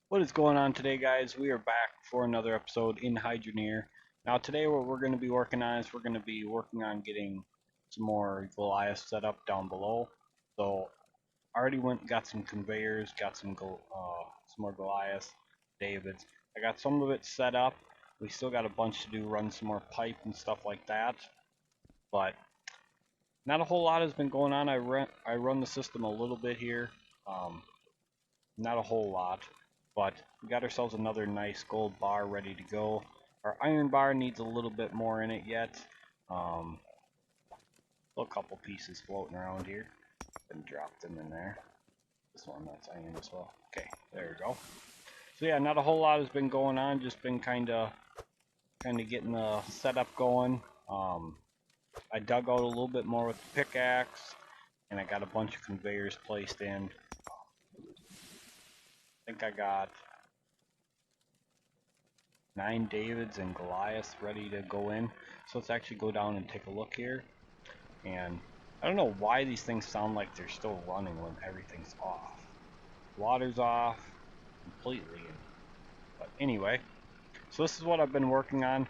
What is going on today, guys? We are back for another episode in Hydroneer. Now today what we're going to be working on is we're going to be working on getting some more Goliaths set up down below. So I already went and got some conveyors, got some more Goliaths, d.a.v.i.ds. I got some of it set up. We still got a bunch to do, run some more pipe and stuff like that. But not a whole lot has been going on. I run the system a little bit here. Not a whole lot. But we got ourselves another nice gold bar ready to go. Our iron bar needs a little bit more in it yet. Still a couple pieces floating around here. And drop them in there. This one, that's iron as well. Okay, there we go. So yeah, not a whole lot has been going on. Just been kind of getting the setup going. I dug out a little bit more with the pickaxe, and I got a bunch of conveyors placed in. I think I got 9 d.a.v.i.ds and Goliaths ready to go in. So let's actually go down and take a look here. And I don't know why these things sound like they're still running when everything's off. Water's off completely. But anyway, so this is what I've been working on.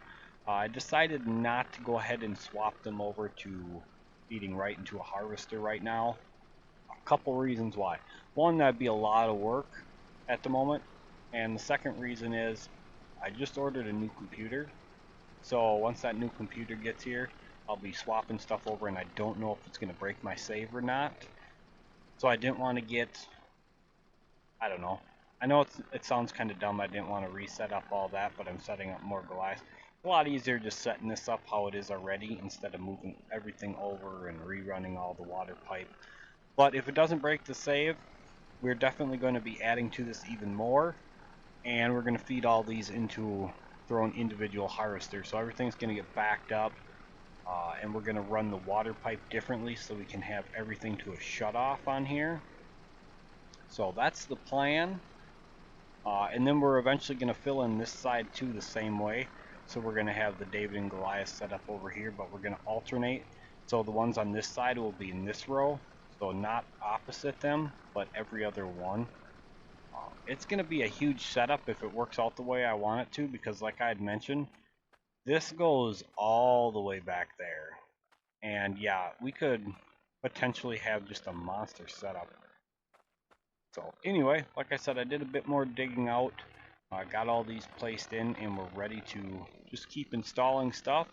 I decided not to go ahead and swap them over to feeding right into a harvester right now. A couple reasons why. One, that'd be a lot of work at the moment. And the second reason is I just ordered a new computer. So once that new computer gets here, I'll be swapping stuff over, and I don't know if it's going to break my save or not. So I didn't want to get, I don't know. I know it sounds kind of dumb. I didn't want to reset up all that, but I'm setting up more Goliath. It's a lot easier just setting this up how it is already instead of moving everything over and rerunning all the water pipe. But if it doesn't break the save, we're definitely going to be adding to this even more. And we're going to feed all these into their own individual harvesters. So everything's going to get backed up. And we're going to run the water pipe differently so we can have everything to a shut off on here. So that's the plan. And then we're eventually going to fill in this side too the same way. So we're going to have the d.a.v.i.d and Goliath set up over here, but we're going to alternate. So the ones on this side will be in this row. So not opposite them, but every other one. It's going to be a huge setup if it works out the way I want it to, because like I had mentioned, this goes all the way back there. And yeah, we could potentially have just a monster setup. So anyway, like I said, I did a bit more digging out. I got all these placed in, and we're ready to just keep installing stuff.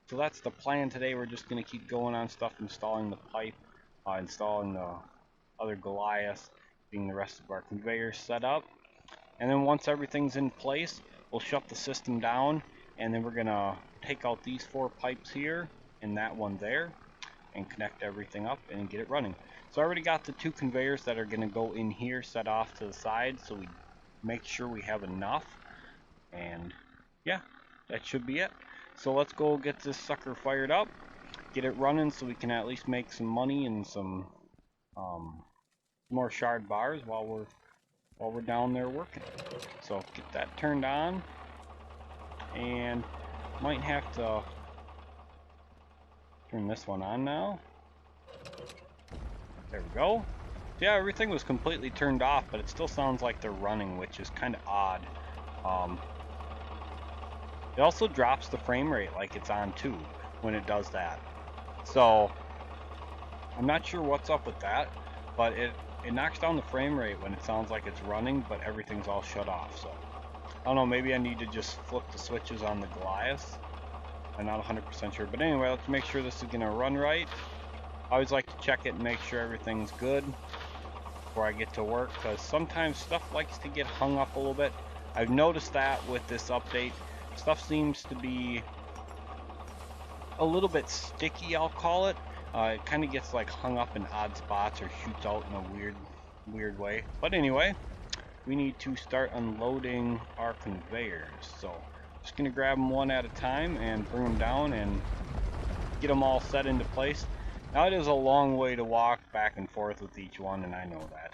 So that's the plan today. We're just going to keep going on stuff, installing the pipe, installing the other Goliath, getting the rest of our conveyors set up. And then once everything's in place, we'll shut the system down, and then we're going to take out these 4 pipes here and that one there and connect everything up and get it running. So I already got the 2 conveyors that are going to go in here set off to the side, so we make sure we have enough. And yeah, that should be it. So let's go get this sucker fired up, get it running so we can at least make some money and some more shard bars while we're down there working. So get that turned on, and might have to turn this one on now. There we go. Yeah, everything was completely turned off, but it still sounds like they're running, which is kind of odd. It also drops the frame rate like it's on too when it does that. So I'm not sure what's up with that, but it knocks down the frame rate when it sounds like it's running, but everything's all shut off. So I don't know, maybe I need to just flip the switches on the Goliath. I'm not 100% sure, but anyway, let's make sure this is going to run right. I always like to check it and make sure everything's good before I get to work, because sometimes stuff likes to get hung up a little bit. I've noticed that with this update, stuff seems to be a little bit sticky, I'll call it. It kind of gets like hung up in odd spots or shoots out in a weird way. But anyway, we need to start unloading our conveyors. So just gonna grab them one at a time and bring them down and get them all set into place. Now it is a long way to walk back and forth with each one, and I know that,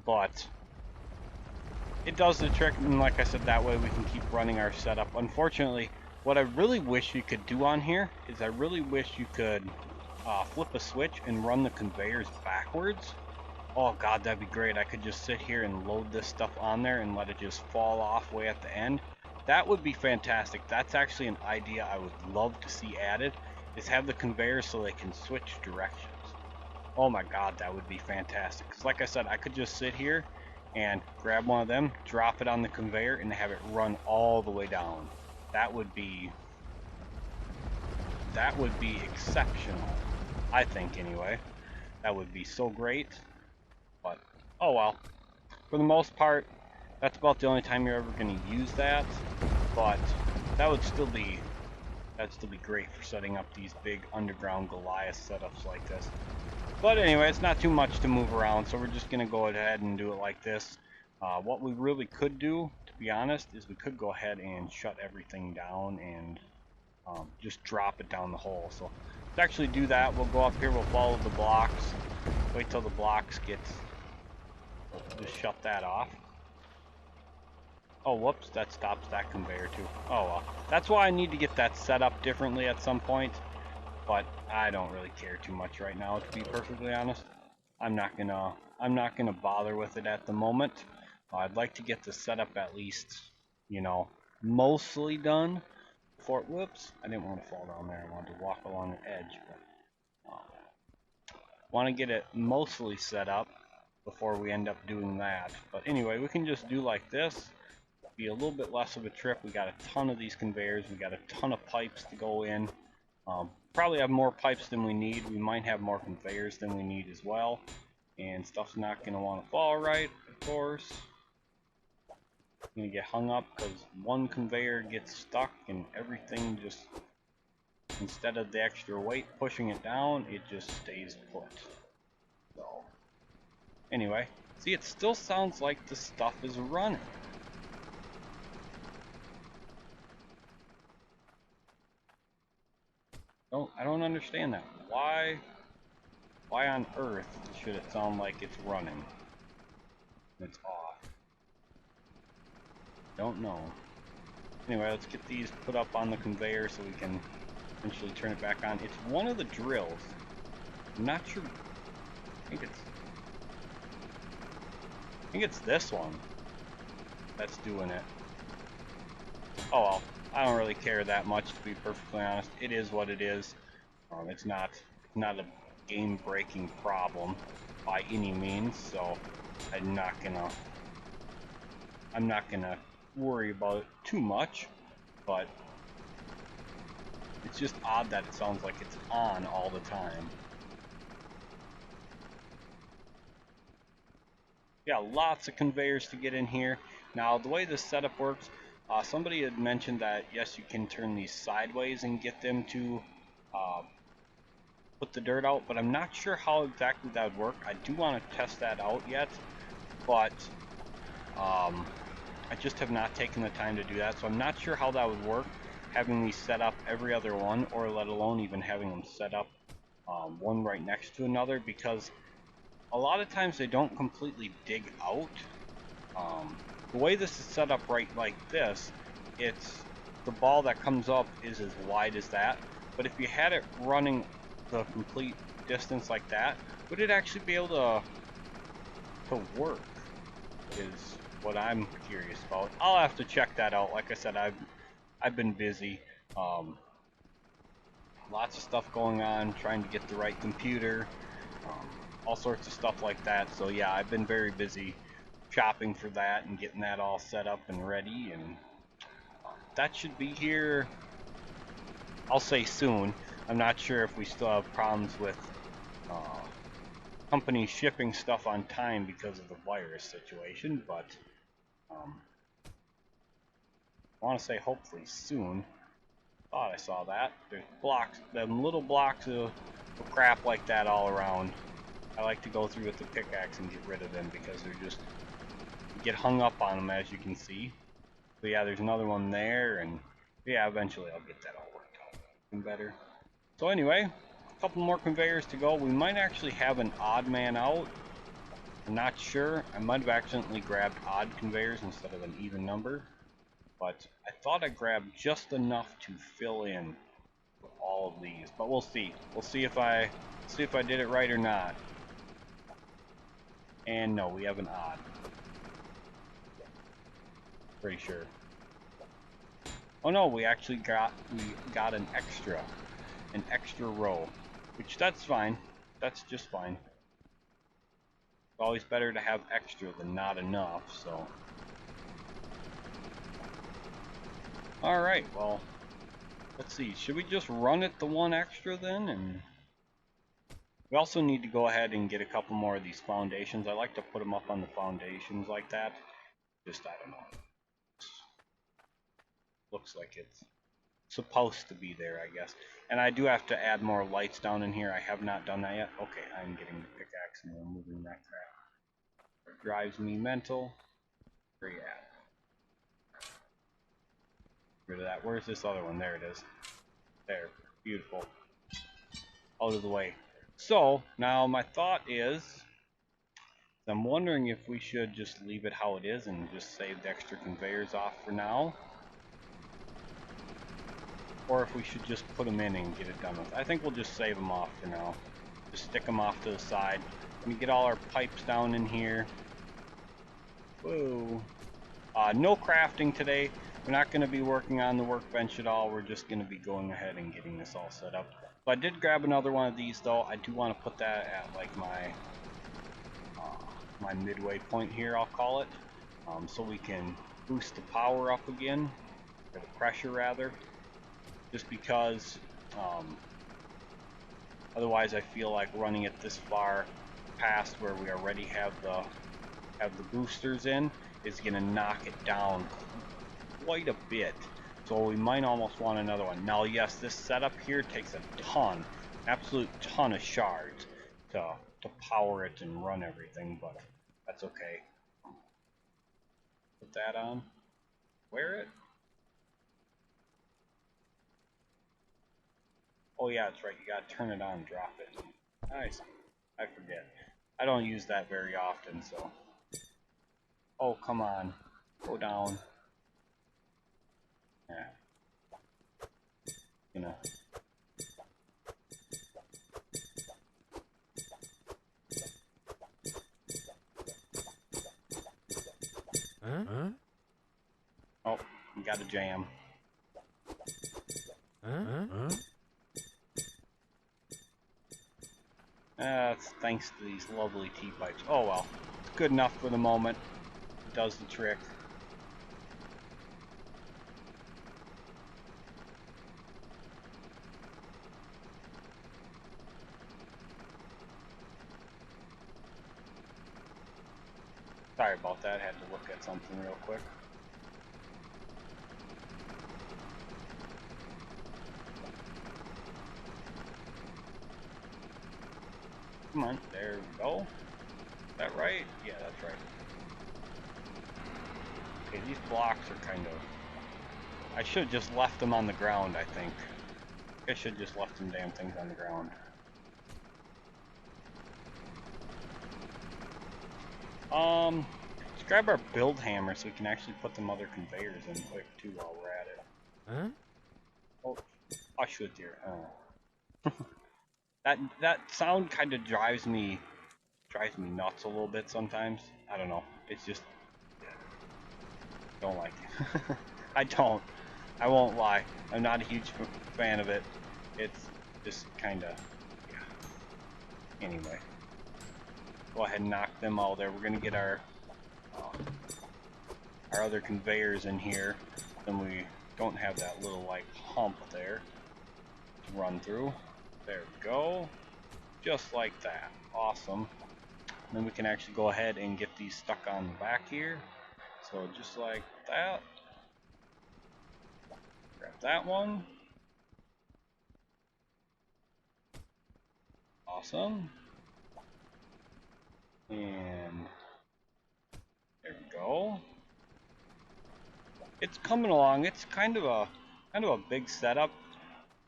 but it does the trick, and like I said, that way we can keep running our setup. Unfortunately, what I really wish you could do on here is I really wish you could flip a switch and run the conveyors backwards, Oh god, that'd be great. I could just sit here and load this stuff on there and let it just fall off way at the end. That would be fantastic. That's actually an idea I would love to see added, is have the conveyors so they can switch directions. Oh my god, that would be fantastic. Because like I said, I could just sit here and grab one of them, drop it on the conveyor, and have it run all the way down. That would be exceptional. I think anyway. That would be so great. But oh well. For the most part, that's about the only time you're ever going to use that. But that would still be great for setting up these big underground Goliath setups like this. But anyway, it's not too much to move around, so we're just going to go ahead and do it like this. What we really could do, to be honest, is we could go ahead and shut everything down and just drop it down the hole. So to actually do that, we'll go up here, we'll follow the blocks, wait till the blocks gets, just shut that off. Oh, whoops, that stops that conveyor too. Oh well, that's why I need to get that set up differently at some point, but I don't really care too much right now, to be perfectly honest. I'm not gonna bother with it at the moment. I'd like to get the setup at least, you know, mostly done before, whoops, I didn't want to fall down there, I wanted to walk along the edge, but want to get it mostly set up before we end up doing that. But anyway, we can just do like this, be a little bit less of a trip. We got a ton of these conveyors, we got a ton of pipes to go in. Probably have more pipes than we need. We might have more conveyors than we need as well. And stuff's not going to want to fall right, of course. Going to get hung up because one conveyor gets stuck and everything just, instead of the extra weight pushing it down, it just stays put. So, anyway, see, it still sounds like the stuff is running. I don't understand that. Why on earth should it sound like it's running? It's off. Don't know. Anyway, let's get these put up on the conveyor so we can eventually turn it back on. It's one of the drills. I'm not sure. I think it's this one that's doing it. Oh well, I don't really care that much, to be perfectly honest. It is what it is. It's not a game-breaking problem by any means, so I'm not gonna worry about it too much. But it's just odd that it sounds like it's on all the time. Yeah, lots of conveyors to get in here. Now, the way this setup works, somebody had mentioned that yes, you can turn these sideways and get them to put the dirt out, but I'm not sure how exactly that would work. I do want to test that out yet, but I just have not taken the time to do that, so I'm not sure how that would work, having these set up every other one, or let alone even having them set up one right next to another, because a lot of times they don't completely dig out. The way this is set up right like this, it's the ball that comes up is as wide as that, but if you had it running the complete distance like that, would it actually be able to work, is what I'm curious about. I'll have to check that out. Like I said, I've been busy. Lots of stuff going on, trying to get the right computer, all sorts of stuff like that. So yeah, I've been very busy shopping for that and getting that all set up and ready, and that should be here, I'll say soon. I'm not sure if we still have problems with companies shipping stuff on time because of the virus situation, but I want to say hopefully soon. Thought I saw that. There's blocks, them little blocks of crap like that all around. I like to go through with the pickaxe and get rid of them because they're just, you get hung up on them, as you can see. So yeah, there's another one there, and yeah, eventually I'll get that all worked out and better. So anyway, a couple more conveyors to go. We might actually have an odd man out. I'm not sure. I might have accidentally grabbed odd conveyors instead of an even number, but I thought I grabbed just enough to fill in all of these, but we'll see. We'll see if I did it right or not. And no, we have an odd. Pretty sure. Oh no, we actually got an extra row, which that's fine. That's just fine. It's always better to have extra than not enough. So, all right. Well, let's see. Should we just run it the one extra then? And we also need to go ahead and get a couple more of these foundations. I like to put them up on the foundations like that. Just I don't know. Looks like it's supposed to be there, I guess. And I do have to add more lights down in here. I have not done that yet. Okay, I'm getting the pickaxe and removing that crap. It drives me mental. Where you at? Rid of that. Where's this other one? There it is. There. Beautiful. Out of the way. So, now my thought is, I'm wondering if we should just leave it how it is and just save the extra conveyors off for now. Or if we should just put them in and get it done with. I think we'll just save them off for now. Just stick them off to the side. Let me get all our pipes down in here. Whoa. No crafting today. We're not going to be working on the workbench at all. We're just going to be going ahead and getting this all set up. So I did grab another one of these though. I do want to put that at like my midway point here, I'll call it. So we can boost the power up again, or the pressure rather. Just because otherwise I feel like running it this far past where we already have the boosters in is going to knock it down quite a bit. So we might almost want another one. Now yes, this setup here takes a ton, absolute ton of shards to power it and run everything, but that's okay. Put that on. Wear it. Oh yeah, that's right. You gotta turn it on, drop it. Nice. I forget. I don't use that very often, so. Oh, come on. Go down. Yeah. You know. Huh? Oh, we got a jam. That's thanks to these lovely T-pipes. Oh well. It's good enough for the moment. It does the trick. Sorry about that. I had to look at something real quick. Come on. There we go. Is that right? Yeah, that's right. Okay, these blocks are kind of... I should have just left them on the ground, I think. I should have just left some damn things on the ground. Let's grab our build hammer so we can actually put them other conveyors in quick too while we're at it. Huh? Oh, I should dear. Oh. that sound kind of drives me nuts a little bit sometimes. I don't know. It's just don't like it. I don't. I won't lie. I'm not a huge fan of it. It's just kind of yeah. Anyway, go ahead and knock them all there. We're gonna get our other conveyors in here, then we don't have that little like hump there to run through. There we go. Just like that. Awesome. And then we can actually go ahead and get these stuck on the back here. So just like that. Grab that one. Awesome. And there we go. It's coming along. It's kind of a big setup,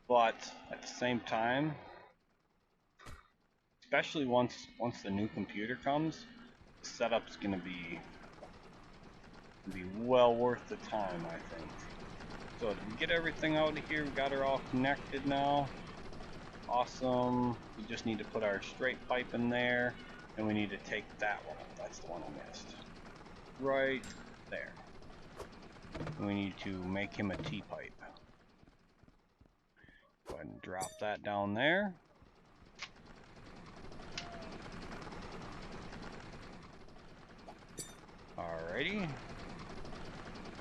but at the same time, especially once the new computer comes, the setup's gonna be well worth the time, I think. So to get everything out of here, we got her all connected now. Awesome. We just need to put our straight pipe in there. And we need to take that one up. That's the one I missed. Right there. We need to make him a T-pipe. Go ahead and drop that down there. Alrighty.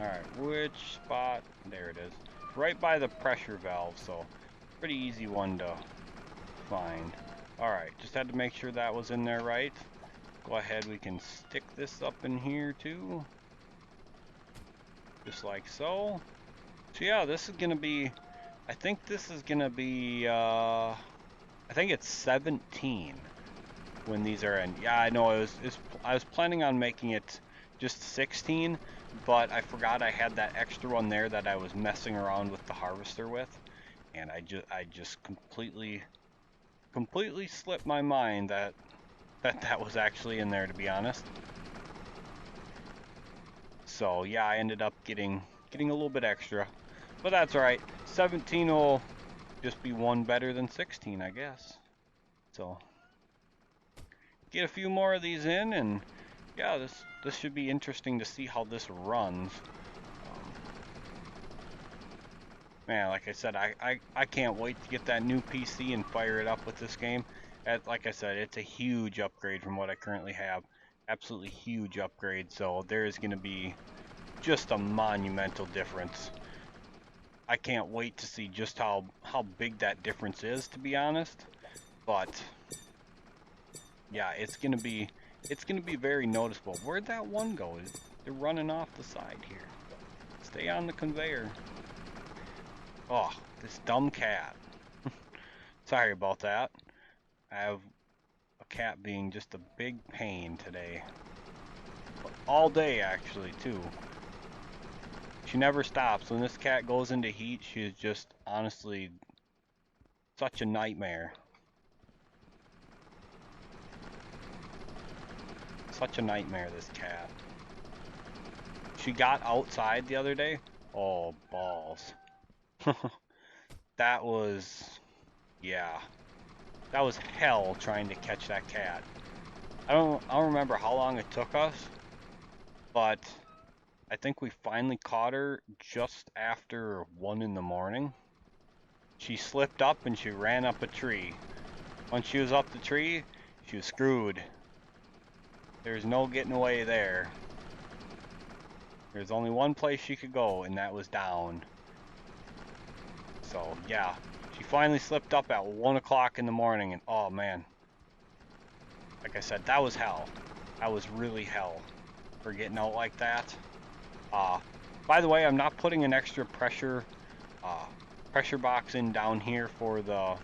Alright, which spot? There it is. Right by the pressure valve, so pretty easy one to find. Alright, just had to make sure that was in there right. Go ahead, we can stick this up in here too. Just like so. So yeah, this is gonna be, I think this is gonna be, I think it's 17 when these are in. Yeah, I know, I was planning on making it just 16, but I forgot I had that extra one there that I was messing around with the harvester with, and I just completely slipped my mind that was actually in there, to be honest. So yeah, I ended up getting a little bit extra, but that's alright. 17 will just be one better than 16, I guess. So get a few more of these in, and yeah, this should be interesting to see how this runs. Man, like I said, I can't wait to get that new PC and fire it up with this game. Like I said, it's a huge upgrade from what I currently have. Absolutely huge upgrade, so there is going to be just a monumental difference. I can't wait to see just how big that difference is, to be honest. But yeah, it's gonna be very noticeable. Where'd that one go? They're running off the side here. Stay on the conveyor. Oh, this dumb cat. Sorry about that. I have a cat being just a big pain today. All day, actually, too. She never stops. When this cat goes into heat, she is just honestly such a nightmare. Such a nightmare, this cat. She got outside the other day. Oh, balls. That was, yeah. That was hell trying to catch that cat. I don't remember how long it took us, but I think we finally caught her just after 1 in the morning. She slipped up and she ran up a tree. Once she was up the tree, she was screwed. There's no getting away there. There's only one place she could go, and that was down. So yeah, she finally slipped up at 1 o'clock in the morning, and oh man, like I said, that was hell. That was really hell for getting out like that. By the way, I'm not putting an extra pressure box in down here for the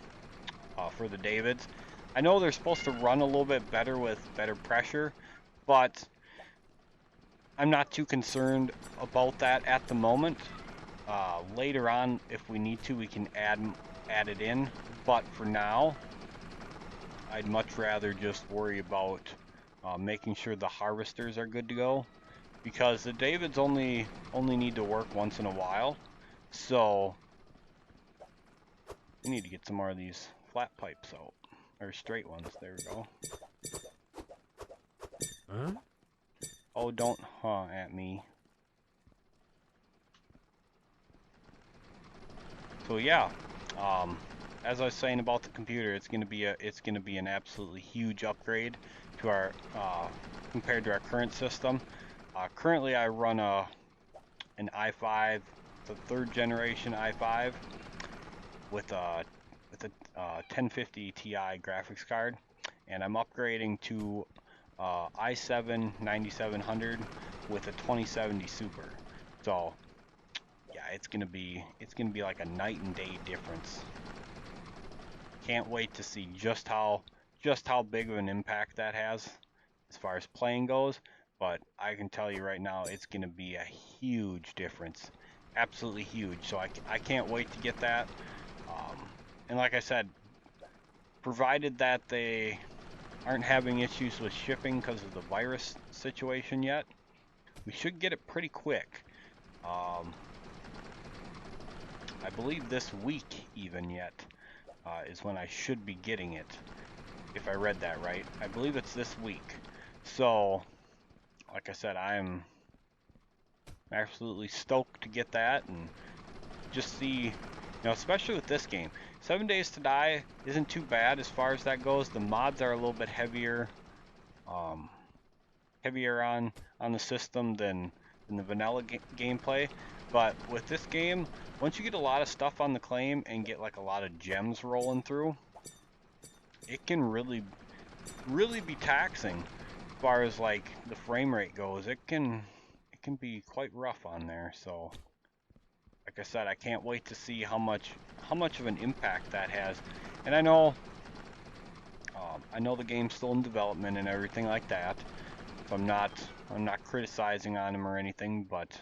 d.a.v.i.ds. I know they're supposed to run a little bit better with better pressure, but I'm not too concerned about that at the moment. Later on, if we need to, we can add it in. But for now, I'd much rather just worry about making sure the harvesters are good to go, because the d.a.v.i.ds only need to work once in a while. So we need to get some more of these flat pipes out, or straight ones. There we go. Huh? Oh, don't at me. So yeah, as I was saying about the computer, it's gonna be an absolutely huge upgrade to our compared to our current system. Currently, I run an i5, the 3rd generation i5 with a 1050 Ti graphics card, and I'm upgrading to i7 9700 with a 2070 Super. So yeah, it's gonna be like a night and day difference. Can't wait to see just how big of an impact that has as far as playing goes. But I can tell you right now, it's gonna be a huge difference, absolutely huge. So I can't wait to get that. And like I said, provided that they aren't having issues with shipping because of the virus situation yet, we should get it pretty quick. I believe this week even yet is when I should be getting it. if I read that right. I believe it's this week. So, like I said, I'm absolutely stoked to get that and just see, you know, especially with this game. 7 Days to Die isn't too bad as far as that goes. The mods are a little bit heavier, heavier on the system than the vanilla gameplay. But with this game, once you get a lot of stuff on the claim and get like a lot of gems rolling through, it can really be taxing as far as like the frame rate goes. It can be quite rough on there. So like I said, I can't wait to see how much of an impact that has. And I know the game's still in development and everything like that. So I'm not criticizing on them or anything, but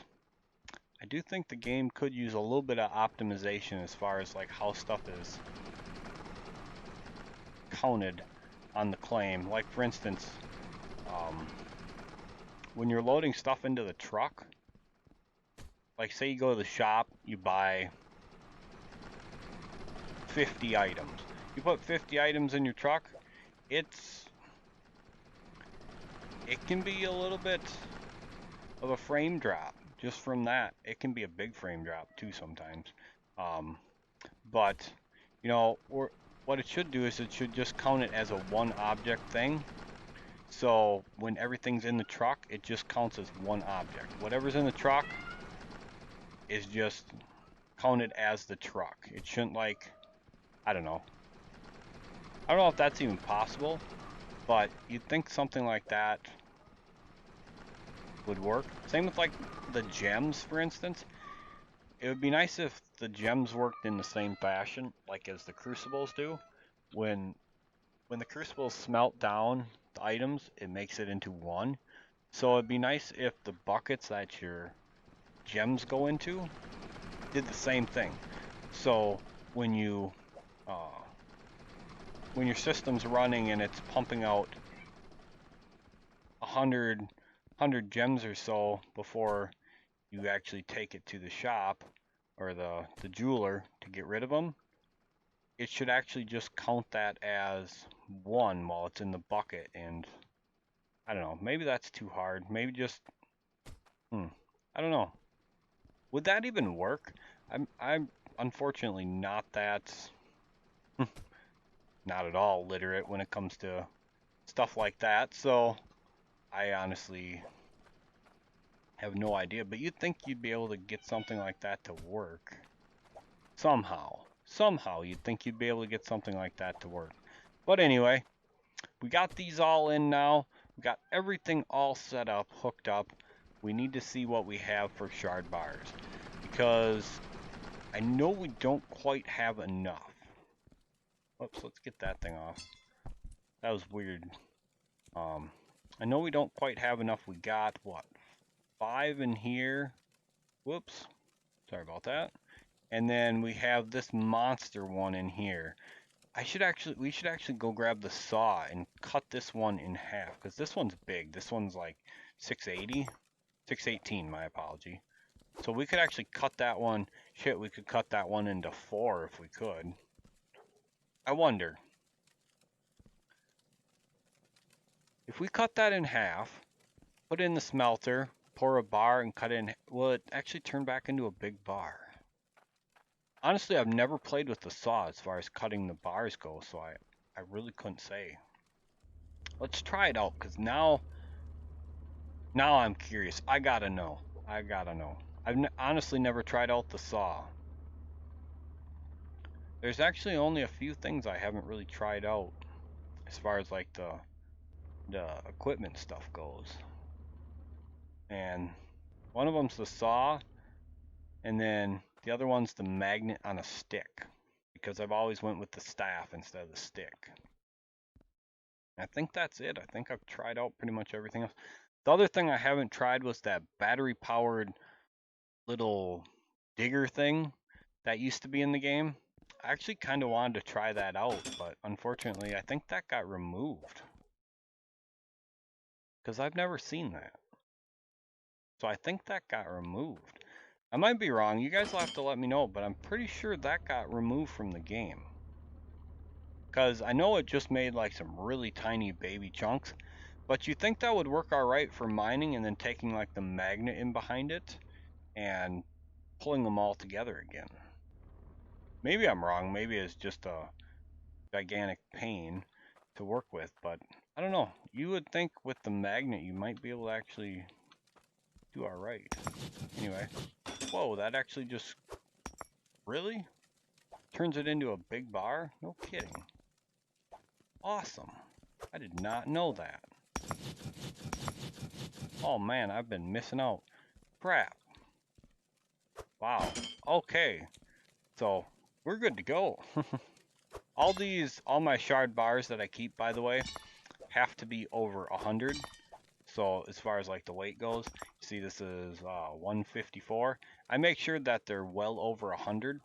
I do think the game could use a little bit of optimization as far as like how stuff is counted on the claim. Like for instance, when you're loading stuff into the truck, like say you go to the shop, you buy 50 items. You put 50 items in your truck, it can be a little bit of a frame drop just from that. It can be a big frame drop too sometimes. But you know, what it should do is it should just count it as a one object thing. So when everything's in the truck, it just counts as one object. Whatever's in the truck is just counted as the truck. It shouldn't like, I don't know. I don't know if that's even possible, but you'd think something like that would work. Same with like the gems, for instance. It would be nice if the gems worked in the same fashion, like as the crucibles do. When the crucibles smelt down the items, it makes it into one. So it'd be nice if the buckets that your gems go into did the same thing. So when you when your system's running and it's pumping out 100 gems or so before you actually take it to the shop or the jeweler to get rid of them, it should actually just count that as one while it's in the bucket. And I don't know, maybe that's too hard. Maybe just, I don't know. Would that even work? I'm unfortunately not that, not at all literate when it comes to stuff like that. So I honestly have no idea. But you'd think you'd be able to get something like that to work somehow. Somehow you'd think you'd be able to get something like that to work. But anyway, we got these all in now. We got everything all set up, hooked up. We need to see what we have for shard bars because I know we don't quite have enough. Oops, let's get that thing off. That was weird. I know we don't quite have enough. We got, what, 5 in here. Whoops. Sorry about that. And then we have this monster one in here. We should actually go grab the saw and cut this one in half, because this one's big. This one's like 680, 618, my apology. So we could actually cut that one. Shit, we could cut that one into 4 if we could. I wonder. If we cut that in half, put it in the smelter, pour a bar and cut it in, will it actually turn back into a big bar? Honestly, I've never played with the saw as far as cutting the bars go, so I really couldn't say. Let's try it out, because now I'm curious. I gotta know. I've honestly never tried out the saw. There's actually only a few things I haven't really tried out as far as like the equipment stuff goes. And one of them's the saw, and then the other one's the magnet on a stick, because I've always went with the staff instead of the stick. I think that's it. I think I've tried out pretty much everything else. The other thing I haven't tried was that battery-powered little digger thing that used to be in the game. I actually kind of wanted to try that out, but unfortunately, I think that got removed. Because I've never seen that. So I think that got removed. I might be wrong. You guys will have to let me know, but I'm pretty sure that got removed from the game. because I know it just made like some really tiny baby chunks, but you think that would work all right for mining and then taking like the magnet in behind it and pulling them all together again. Maybe I'm wrong. Maybe it's just a gigantic pain to work with, but I don't know. You would think with the magnet you might be able to actually do all right. Anyway, whoa, that actually just really turns it into a big bar? No kidding. Awesome. I did not know that. Oh man, I've been missing out. Crap. Wow. Okay. So we're good to go. All my shard bars that I keep, by the way, have to be over 100. So as far as like the weight goes, you see this is 154. I make sure that they're well over 100.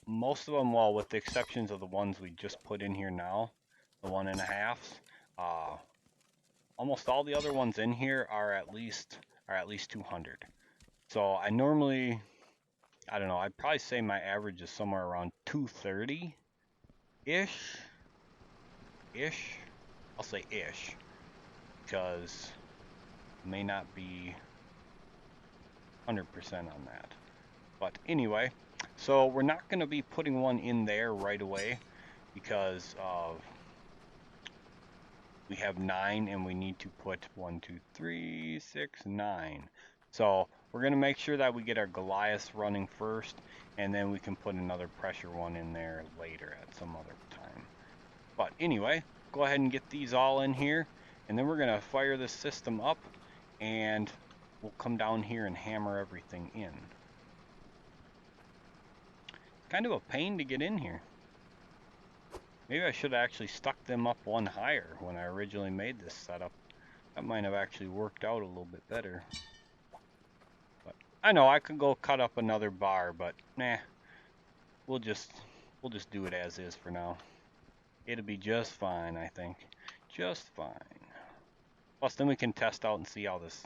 Most of them, well, with the exceptions of the ones we just put in here now, the 1.5s. Almost all the other ones in here are at least 200. So I normally, I don't know, I'd probably say my average is somewhere around 230 ish. I'll say ish because it may not be 100% on that. But anyway, so we're not going to be putting one in there right away because we have 9 and we need to put 1, 2, 3, 6, 9. So we're going to make sure that we get our Goliaths running first, and then we can put another pressure one in there later at some other time. But anyway, go ahead and get these all in here, and then we're going to fire this system up, and we'll come down here and hammer everything in. Kind of a pain to get in here. Maybe I should have actually stuck them up one higher when I originally made this setup. That might have actually worked out a little bit better. But I know I could go cut up another bar, but nah. We'll just do it as is for now. It'll be just fine, I think. Just fine. Plus then we can test out and see how this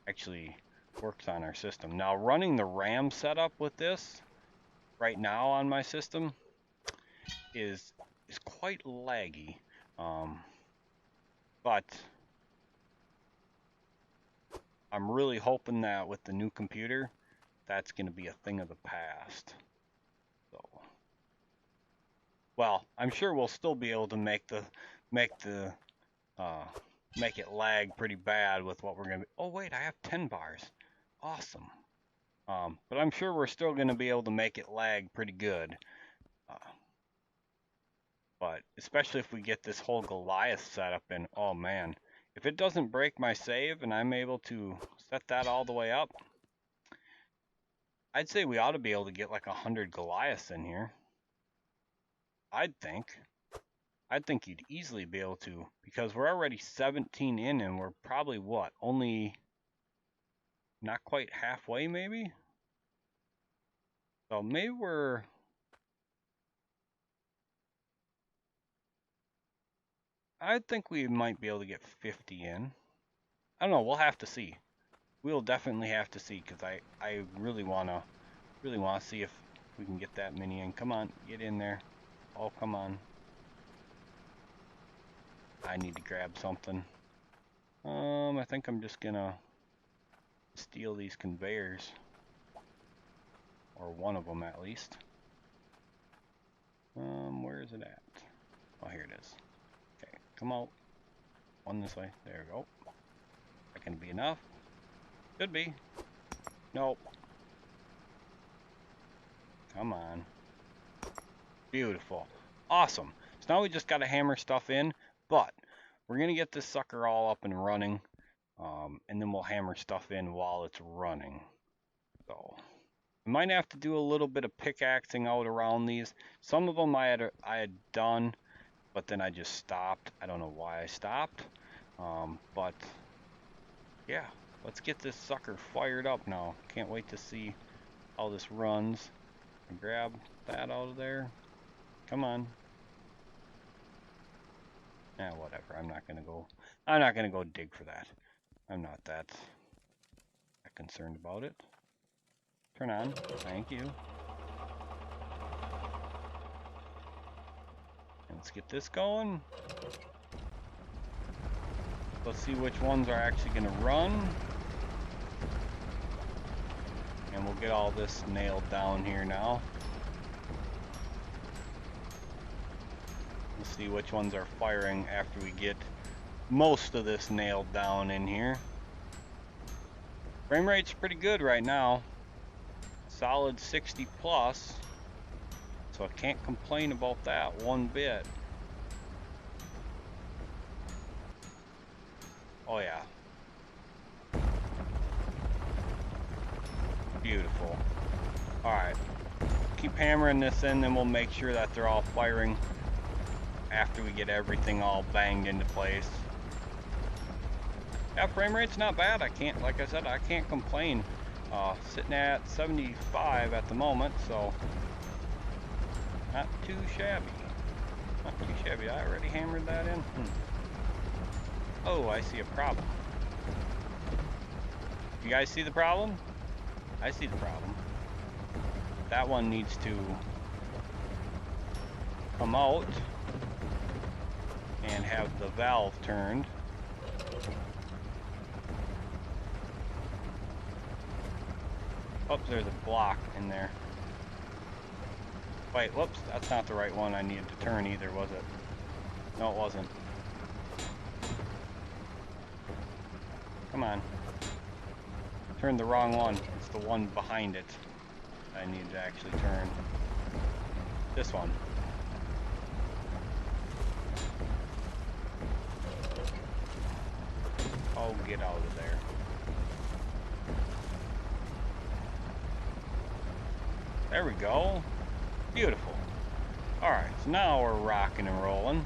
actually works on our system. Now running the RAM setup with this right now on my system is quite laggy, but I'm really hoping that with the new computer that's going to be a thing of the past. So, well, I'm sure we'll still be able to make it lag pretty bad with what we're going to be. Oh wait, I have 10 bars. Awesome. But I'm sure we're still going to be able to make it lag pretty good. But especially if we get this whole Goliath setup in, oh man, if it doesn't break my save and I'm able to set that all the way up, I'd say we ought to be able to get like 100 Goliaths in here. I'd think you'd easily be able to, because we're already 17 in and we're probably what, only not quite halfway maybe? So maybe I think we might be able to get 50 in. I don't know, we'll have to see. We'll definitely have to see, because I really want to see if we can get that many in. Come on, get in there. Oh, come on. I need to grab something. I think I'm just gonna steal these conveyors. Or one of them at least. Where is it at? Oh, here it is. Okay, come out. One this way. There we go. That can be enough. Could be. Nope. Come on. Beautiful. Awesome. So now we just got to hammer stuff in, but we're going to get this sucker all up and running, and then we'll hammer stuff in while it's running. So I might have to do a little bit of pickaxing out around these. Some of them I had done, but then I just stopped. I don't know why I stopped, but yeah, let's get this sucker fired up now. Can't wait to see how this runs. Grab that out of there. Come on. Whatever. I'm not gonna go dig for that. I'm not that concerned about it. Turn on. Thank you. Let's get this going. Let's see which ones are actually going to run. And we'll get all this nailed down here now. We'll see which ones are firing after we get most of this nailed down in here. Frame rate's pretty good right now. Solid 60 plus. So I can't complain about that one bit. Oh yeah. Beautiful. Alright. Keep hammering this in, then we'll make sure that they're all firing after we get everything all banged into place. Yeah, frame rate's not bad. I can't, like I said, I can't complain. Sitting at 75 at the moment, so not too shabby. Not too shabby. I already hammered that in. Oh, I see a problem. You guys see the problem? I see the problem. That one needs to come out and have the valve turned. Oh, there's a block in there. Wait, whoops, that's not the right one I needed to turn either, was it? No, it wasn't. Come on. Turned the wrong one. It's the one behind it I need to actually turn. This one. Oh, get out of there. There we go. Beautiful. Alright, so now we're rocking and rolling.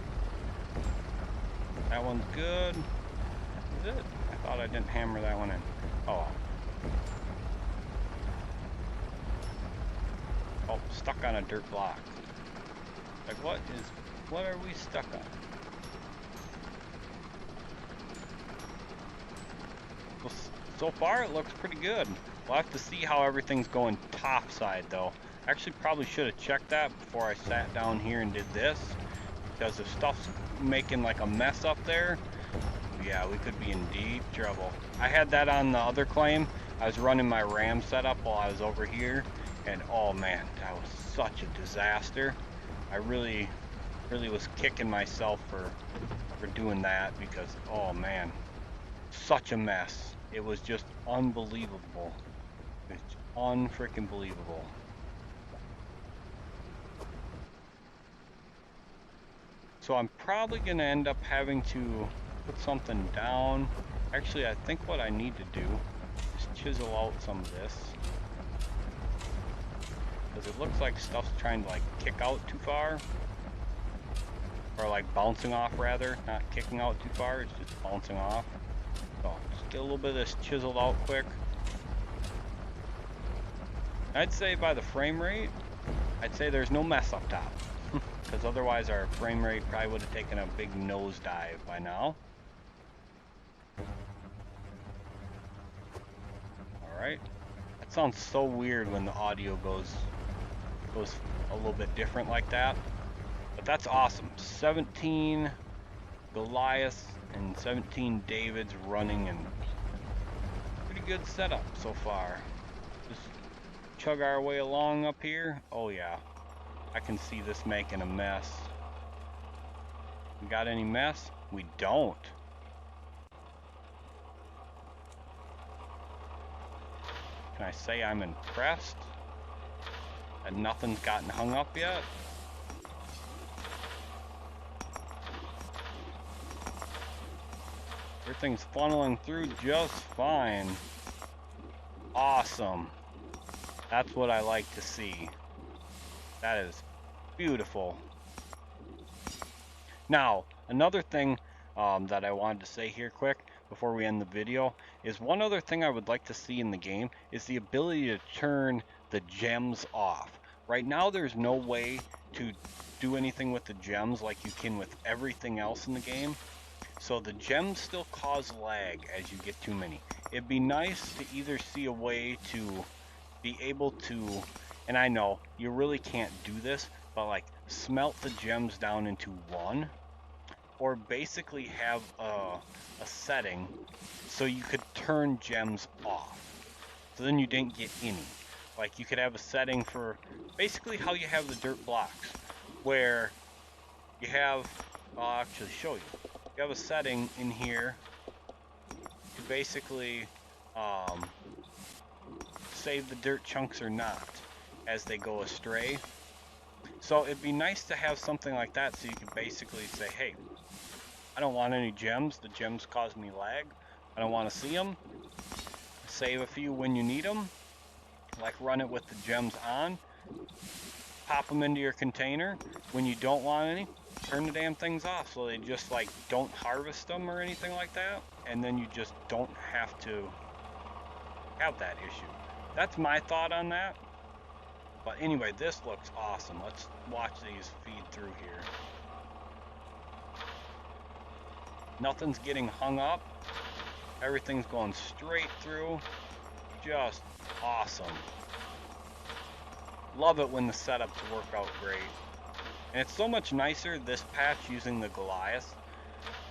That one's good. Is it? I thought I didn't hammer that one in. Oh. Oh, stuck on a dirt block. Like what are we stuck on? Well, so far it looks pretty good. We'll have to see how everything's going topside though. Actually probably should have checked that before I sat down here and did this, because if stuff's making like a mess up there, yeah, we could be in deep trouble. I had that on the other claim. I was running my RAM setup while I was over here, and oh man, that was such a disaster. I really was kicking myself for doing that, because oh man, such a mess. It was just unbelievable. It's unfreaking believable. So I'm probably gonna end up having to put something down. Actually, I think what I need to do is chisel out some of this, because it looks like stuff's trying to like kick out too far, or like bouncing off rather, not kicking out too far, it's just bouncing off. So just get a little bit of this chiseled out quick. I'd say by the frame rate, I'd say there's no mess up top, because otherwise our frame rate probably would have taken a big nosedive by now. Alright. That sounds so weird when the audio goes a little bit different like that. But that's awesome. 17 Goliaths and 17 d.a.v.i.d s running, and pretty good setup so far. Just chug our way along up here. Oh yeah. I can see this making a mess. We got any mess? We don't. Can I say I'm impressed that nothing's gotten hung up yet? Everything's funneling through just fine. Awesome. That's what I like to see. That is beautiful. Now, another thing that I wanted to say here quick before we end the video is one other thing I would like to see in the game is the ability to turn the gems off. Right now there's no way to do anything with the gems like you can with everything else in the game. So the gems still cause lag as you get too many. It'd be nice to either see a way to be able to, and I know you really can't do this, but like smelt the gems down into one, or basically have a setting so you could turn gems off. So then you didn't get any. Like you could have a setting for basically how you have the dirt blocks, where you have, I'll actually show you. You have a setting in here to basically save the dirt chunks or not as they go astray. So it'd be nice to have something like that so you could basically say, hey, I don't want any gems. The gems cause me lag. I don't want to see them. Save a few when you need them. Like run it with the gems on. Pop them into your container. When you don't want any, turn the damn things off so they just like don't harvest them or anything like that. And then you just don't have to have that issue. That's my thought on that. But anyway, this looks awesome. Let's watch these feed through here. Nothing's getting hung up. Everything's going straight through. Just awesome. Love it when the setups work out great. And it's so much nicer this patch using the Goliath.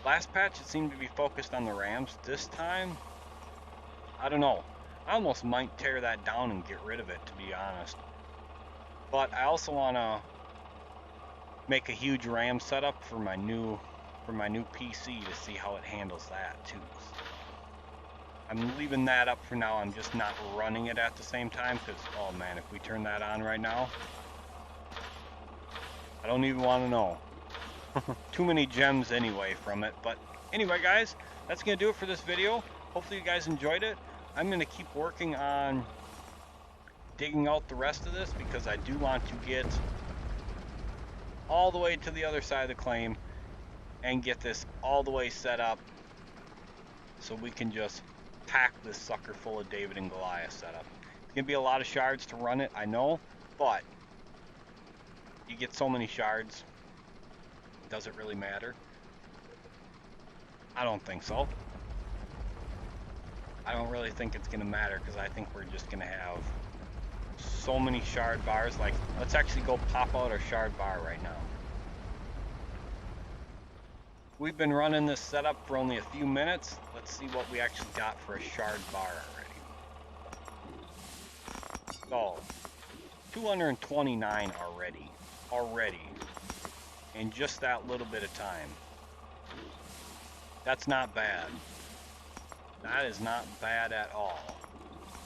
Last patch it seemed to be focused on the Rams. This time, I don't know. I almost might tear that down and get rid of it, to be honest. But I also want to make a huge RAM setup for my new PC to see how it handles that too. I'm leaving that up for now. I'm just not running it at the same time because, oh man, if we turn that on right now, I don't even want to know. Too many gems anyway from it. But anyway, guys, that's going to do it for this video. Hopefully you guys enjoyed it. I'm going to keep working on digging out the rest of this because I do want to get all the way to the other side of the claim and get this all the way set up so we can just pack this sucker full of David and Goliath setup. It's gonna be a lot of shards to run it, I know, but you get so many shards, does it really matter? I don't think so. I don't really think it's gonna matter because I think we're just gonna have so many shard bars. Like, let's actually go pop out our shard bar right now. We've been running this setup for only a few minutes. Let's see what we actually got for a shard bar already. So, 229 already. In just that little bit of time. That's not bad. That is not bad at all.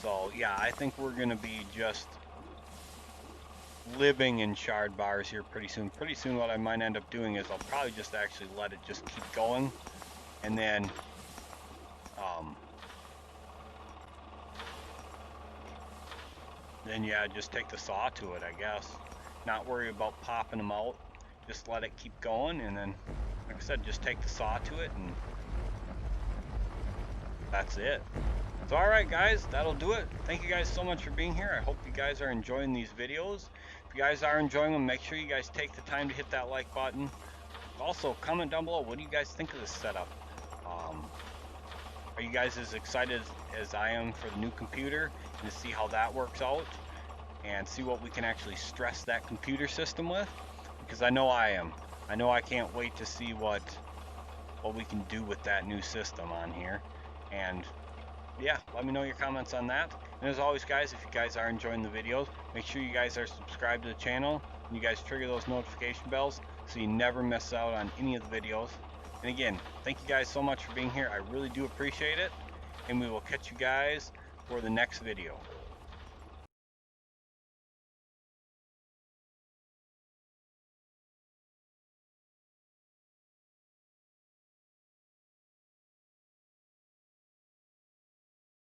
So yeah, I think we're gonna be just living in shard bars here pretty soon. Pretty soon what I might end up doing is I'll probably just actually let it just keep going, and then yeah, just take the saw to it, I guess. Not worry about popping them out. Just let it keep going, and then, like I said, just take the saw to it, and that's it. So alright guys, that'll do it. Thank you guys so much for being here. I hope you guys are enjoying these videos. If you guys are enjoying them, make sure you guys take the time to hit that like button. Also, comment down below, what do you guys think of this setup? Are you guys as excited as I am for the new computer and to see how that works out? And see what we can actually stress that computer system with? Because I know I am. I know I can't wait to see what we can do with that new system on here. And yeah, let me know your comments on that. And as always guys, if you guys are enjoying the videos, make sure you guys are subscribed to the channel and you guys trigger those notification bells so you never miss out on any of the videos. And again, thank you guys so much for being here. I really do appreciate it, and we will catch you guys for the next video.